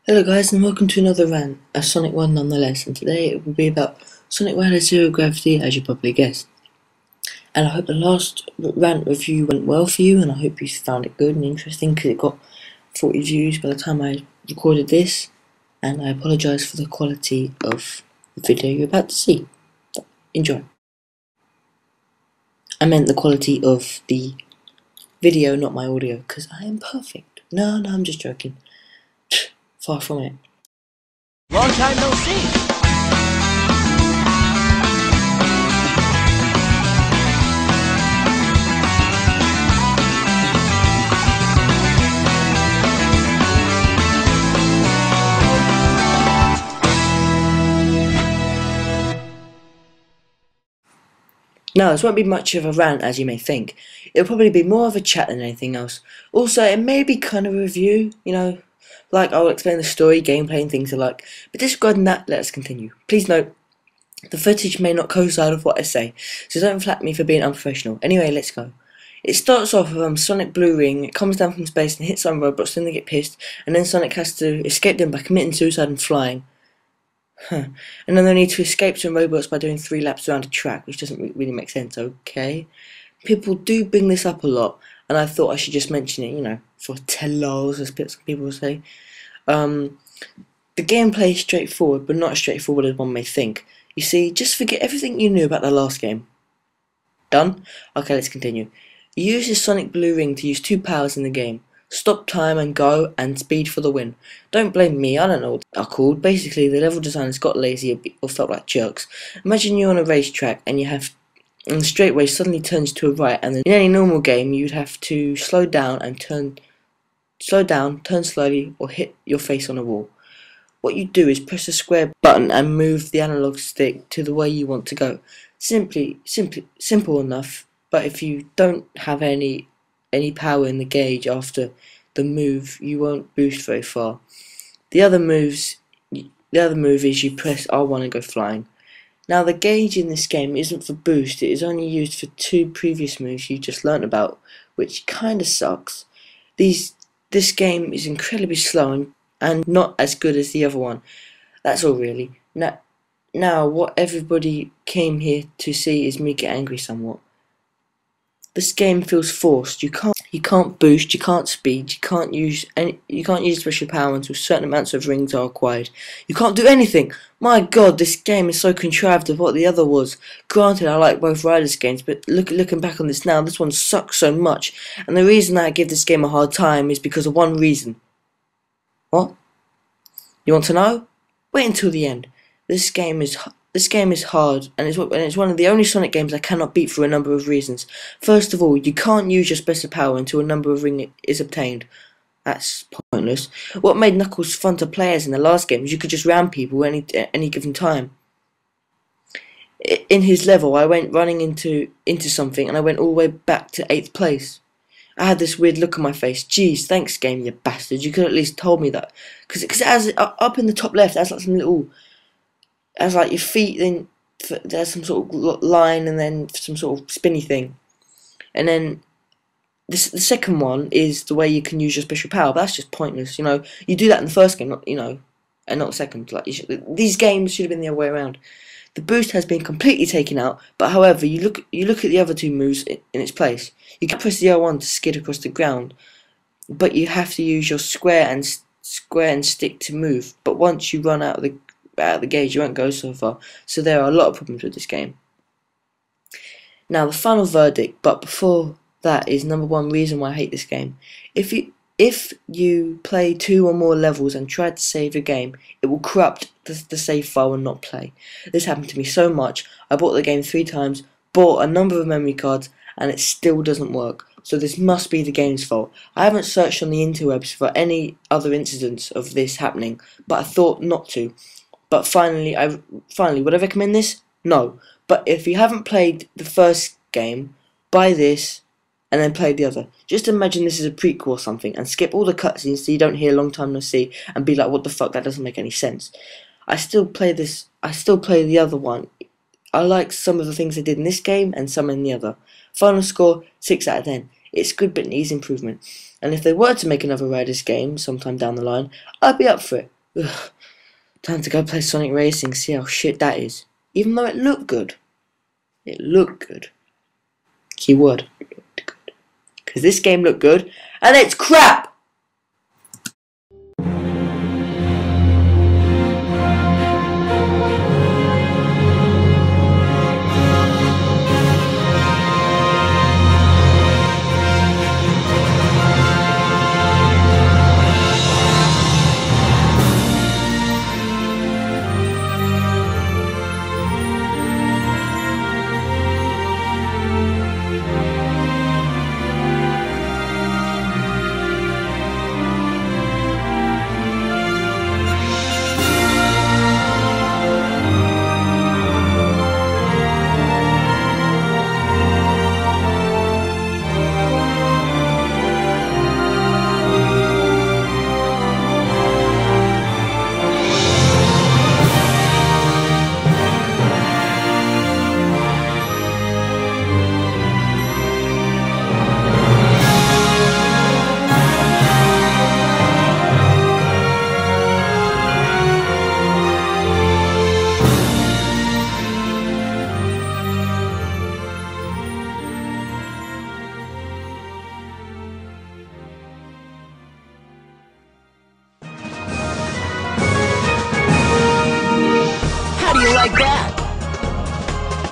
Hello guys and welcome to another rant, a Sonic one nonetheless, and today it will be about Sonic Rant Zero Gravity, as you probably guessed. And I hope the last rant review went well for you, and I hope you found it good and interesting because it got 40 views by the time I recorded this, and I apologise for the quality of the video you're about to see. Enjoy. I meant the quality of the video, not my audio, because I am perfect. No, I'm just joking. Far from it. Long time no see. No, this won't be much of a rant as you may think. It'll probably be more of a chat than anything else. Also, it may be kind of a review, like I'll explain the story, gameplay and things alike. But disregarding that, let us continue. Please note, the footage may not coincide with what I say, so don't flack me for being unprofessional. Anyway, let's go. It starts off with Sonic Blue Ring. It comes down from space and hits some robots, then they get pissed, and then Sonic has to escape them by committing suicide and flying. And then they need to escape some robots by doing 3 laps around a track, which doesn't really make sense, okay? People do bring this up a lot, and I thought I should just mention it, for tellos, as some people say. The gameplay is straightforward, but not as straightforward as one may think. You see, just forget everything you knew about the last game. Done? Okay, let's continue. You use the Sonic Blue Ring to use 2 powers in the game. Stop time and go, and speed for the win. Don't blame me, I don't know what they're called. Basically, the level designers got lazy or felt like jerks. Imagine you're on a racetrack and the straightaway suddenly turns to a right, and then in any normal game you'd have to slow down, turn slowly, or hit your face on a wall. What you do is press the square button and move the analog stick to the way you want to go. Simple enough, but if you don't have any power in the gauge after the move, you won't boost very far. The other move is you press R1 and go flying. Now the gauge in this game isn't for boost, it is only used for 2 previous moves you just learnt about, which kinda sucks. This game is incredibly slow and not as good as the other one. That's all really. Now what everybody came here to see is me get angry somewhat. This game feels forced. You can't boost, you can't speed, you can't use special power until certain amounts of rings are acquired. You can't do anything. My god, this game is so contrived of what the other was. Granted, I like both Riders games, but looking back on this now, this one sucks so much. And the reason I give this game a hard time is because of one reason. What? You want to know? Wait until the end. This game is hard, and it's one of the only Sonic games I cannot beat for a number of reasons. First of all, you can't use your special power until a number of rings is obtained. That's pointless. What made Knuckles fun to play as in the last game is you could just ram people any given time. In his level, I went running into something, and I went all the way back to 8th place. I had this weird look on my face. Jeez, thanks game, you bastard. You could at least told me that. Because it has, up in the top left, it has like some little... As like your feet, then there's some sort of line, and then some sort of spinny thing. And then the second one is the way you can use your special power, but that's just pointless. You do that in the first game, and not the second. Like these games should have been the other way around. The boost has been completely taken out, but however, you look at the other 2 moves in its place. You can press the R1 to skid across the ground, but you have to use your square and stick to move. But once you run out of the gauge, you won't go so far. So there are a lot of problems with this game. Now the final verdict, but before that, is number 1 reason why I hate this game. If you play 2 or more levels and try to save a game, it will corrupt the save file and not play. This happened to me so much. I bought the game 3 times, bought a number of memory cards, and it still doesn't work. So this must be the game's fault. I haven't searched on the interwebs for any other incidents of this happening, but I thought not to. But finally, would I recommend this? No. But if you haven't played the first game, buy this and then play the other. Just imagine this is a prequel or something, and skip all the cutscenes so you don't hear Long Time No See and be like, what the fuck, that doesn't make any sense. I still play the other one. I like some of the things they did in this game and some in the other. Final score, 6 out of 10. It's good but needs improvement. And if they were to make another Riders game sometime down the line, I'd be up for it. Ugh. Time to go play Sonic Racing, see how shit that is. Even though it looked good. It looked good. Keyword, looked good. Because this game looked good, and it's crap!